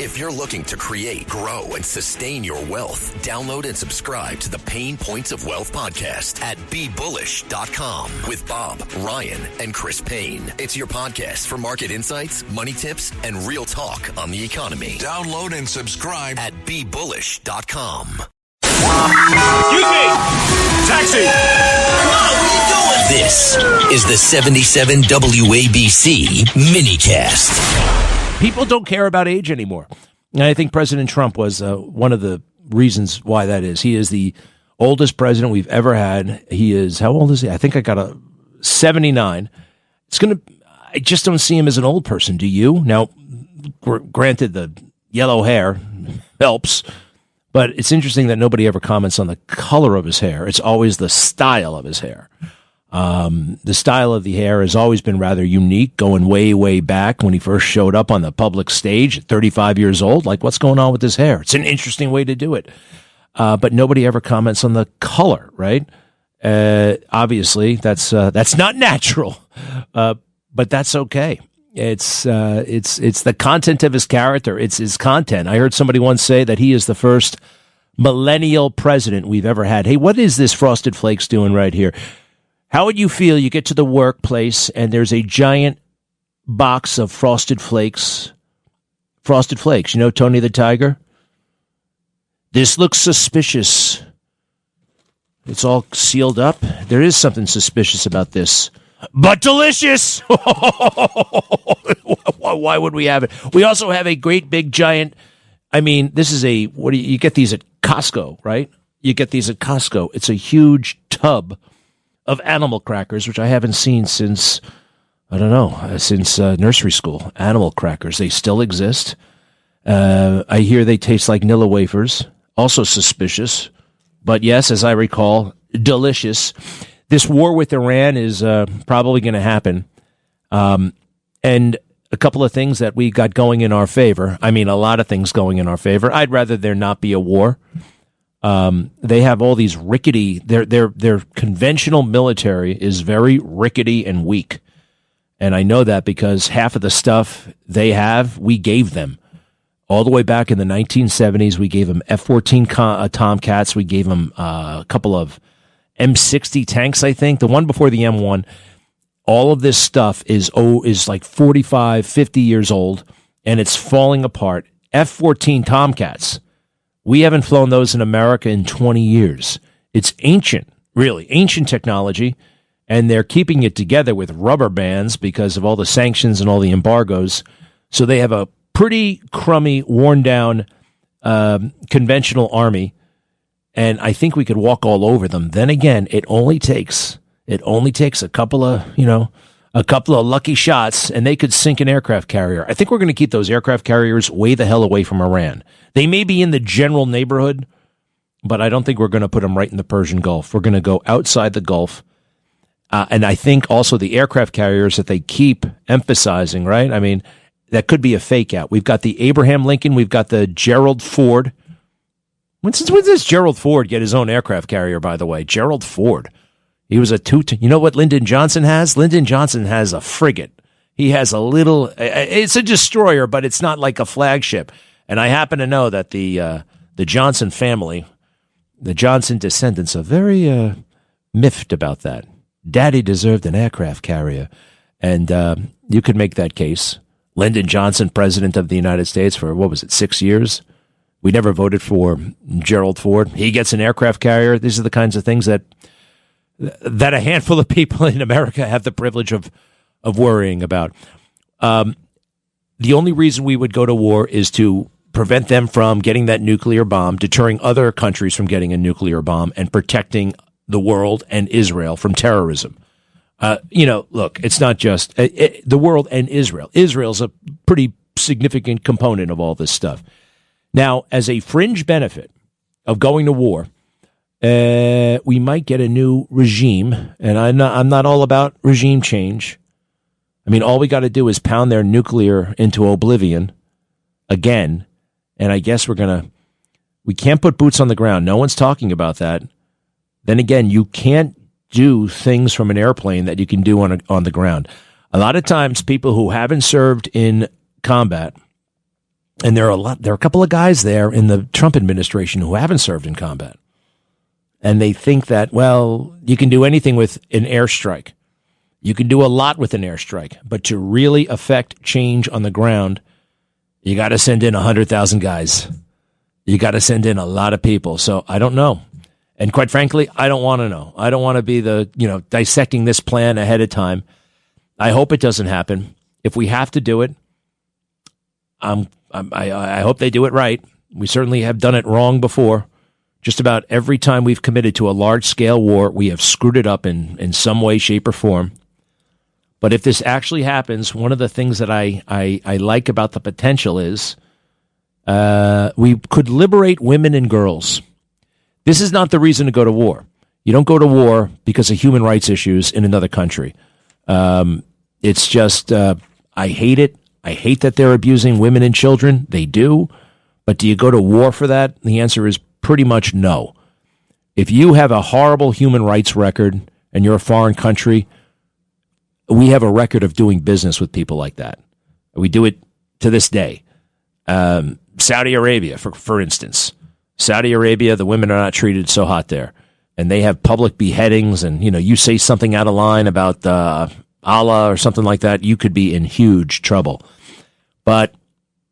If you're looking to create, grow, and sustain your wealth, download and subscribe to the Pain Points of Wealth podcast at BeBullish.com with Bob, Ryan, and Chris Payne. It's your podcast for market insights, money tips, and real talk on the economy. Download and subscribe at BeBullish.com. Excuse me! Taxi! Come on, what are you doing? This is the 77 WABC minicast. People don't care about age anymore. And I think President Trump was one of the reasons why that is. He is the oldest president we've ever had. He is, how old is he? I think I got a 79. I just don't see him as an old person. Do you? Now, granted, the yellow hair helps, but it's interesting that nobody ever comments on the color of his hair. It's always the style of his hair. The style of the hair has always been rather unique, going way, way back when he first showed up on the public stage at 35 years old. Like, what's going on with his hair? It's an interesting way to do it. But nobody ever comments on the color, right? Obviously, that's not natural, but that's okay. It's the content of his character. It's his content. I heard somebody once say that he is the first millennial president we've ever had. Hey, what is this Frosted Flakes doing right here? How would you feel you get to the workplace and there's a giant box of Frosted Flakes? Frosted Flakes, you know Tony the Tiger? This looks suspicious. It's all sealed up. There is something suspicious about this. But delicious! Why would we have it? We also have a great big giant, this is you get these at Costco, right? You get these at Costco. It's a huge tub of animal crackers, which I haven't seen since nursery school. Animal crackers, they still exist. I hear they taste like Nilla wafers, also suspicious. But yes, as I recall, delicious. This war with Iran is probably going to happen. And a couple of things that we got going in our favor. A lot of things going in our favor. I'd rather there not be a war. They have all these rickety, their conventional military is very rickety and weak. And I know that because half of the stuff they have, we gave them. All the way back in the 1970s, we gave them F-14 Tomcats. We gave them a couple of M60 tanks, I think. The one before the M1. All of this stuff is like 45, 50 years old, and it's falling apart. F-14 Tomcats. We haven't flown those in America in 20 years. It's ancient, really, ancient technology, and they're keeping it together with rubber bands because of all the sanctions and all the embargoes. So they have a pretty crummy, worn-down conventional army, and I think we could walk all over them. Then again, it only takes a couple of lucky shots, and they could sink an aircraft carrier. I think we're going to keep those aircraft carriers way the hell away from Iran. They may be in the general neighborhood, but I don't think we're going to put them right in the Persian Gulf. We're going to go outside the Gulf. And I think also the aircraft carriers that they keep emphasizing, right? That could be a fake out. We've got the Abraham Lincoln. We've got the Gerald Ford. When does Gerald Ford get his own aircraft carrier, by the way? Gerald Ford. He was you know what Lyndon Johnson has? Lyndon Johnson has a frigate. He has it's a destroyer, but it's not like a flagship. And I happen to know that the Johnson family, the Johnson descendants, are very miffed about that. Daddy deserved an aircraft carrier. And you could make that case. Lyndon Johnson, president of the United States for, 6 years? We never voted for Gerald Ford. He gets an aircraft carrier. These are the kinds of things that a handful of people in America have the privilege of worrying about. The only reason we would go to war is to prevent them from getting that nuclear bomb, deterring other countries from getting a nuclear bomb, and protecting the world and Israel from terrorism. Look, it's not just the world and Israel. Israel's a pretty significant component of all this stuff. Now, as a fringe benefit of going to war, we might get a new regime, and I'm not all about regime change. All we got to do is pound their nuclear into oblivion again, and I guess we can't put boots on the ground. No one's talking about that. Then again, you can't do things from an airplane that you can do on the ground. A lot of times, people who haven't served in combat And there are a couple of guys there in the Trump administration who haven't served in combat. And they think that, well, you can do anything with an airstrike. You can do a lot with an airstrike. But to really affect change on the ground, you got to send in 100,000 guys. You got to send in a lot of people. So I don't know. And quite frankly, I don't want to know. I don't want to be dissecting this plan ahead of time. I hope it doesn't happen. If we have to do it, I hope they do it right. We certainly have done it wrong before. Just about every time we've committed to a large-scale war, we have screwed it up in some way, shape, or form. But if this actually happens, one of the things that I like about the potential is we could liberate women and girls. This is not the reason to go to war. You don't go to war because of human rights issues in another country. It's just, I hate it. I hate that they're abusing women and children. They do. But do you go to war for that? The answer is pretty much no. If you have a horrible human rights record and you're a foreign country, we have a record of doing business with people like that. We do it to this day. Saudi Arabia, for instance. Saudi Arabia, the women are not treated so hot there. And they have public beheadings, and you say something out of line about Allah or something like that, you could be in huge trouble. But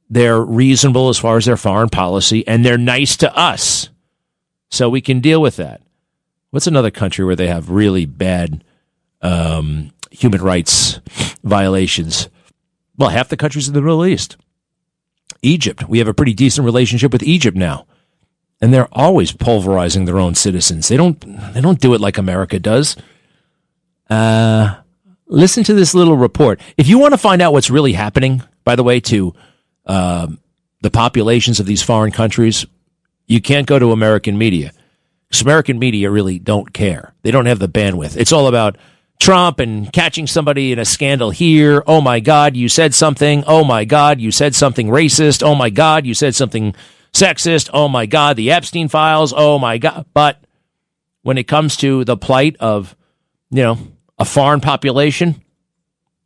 they're reasonable as far as their foreign policy, and they're nice to us. So we can deal with that. What's another country where they have really bad human rights violations? Well, half the countries in the Middle East. Egypt. We have a pretty decent relationship with Egypt now. And they're always pulverizing their own citizens. They don't do it like America does. Listen to this little report. If you want to find out what's really happening, by the way, to the populations of these foreign countries, you can't go to American media. Because American media really don't care. They don't have the bandwidth. It's all about Trump and catching somebody in a scandal here. Oh, my God, you said something. Oh, my God, you said something racist. Oh, my God, you said something sexist. Oh, my God, the Epstein files. Oh, my God. But when it comes to the plight of, a foreign population,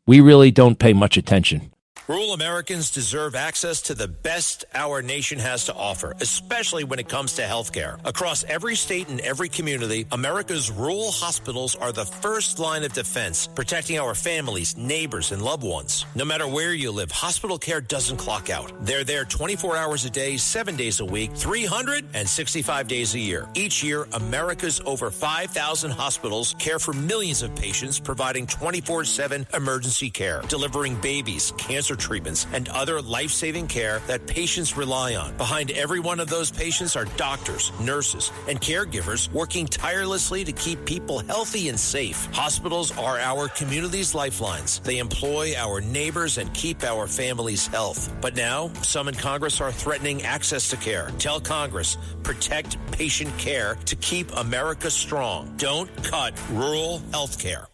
we really don't pay much attention. Rural Americans deserve access to the best our nation has to offer, especially when it comes to health care. Across every state and every community, America's rural hospitals are the first line of defense, protecting our families, neighbors, and loved ones. No matter where you live, hospital care doesn't clock out. They're there 24 hours a day, 7 days a week, 365 days a year. Each year, America's over 5,000 hospitals care for millions of patients, providing 24/7 emergency care, delivering babies, cancer treatments, and other life-saving care that patients rely on. Behind every one of those patients are doctors, nurses, and caregivers working tirelessly to keep people healthy and safe. Hospitals are our community's lifelines. They employ our neighbors and keep our families' health. But now, some in Congress are threatening access to care. Tell Congress, protect patient care to keep America strong. Don't cut rural health care.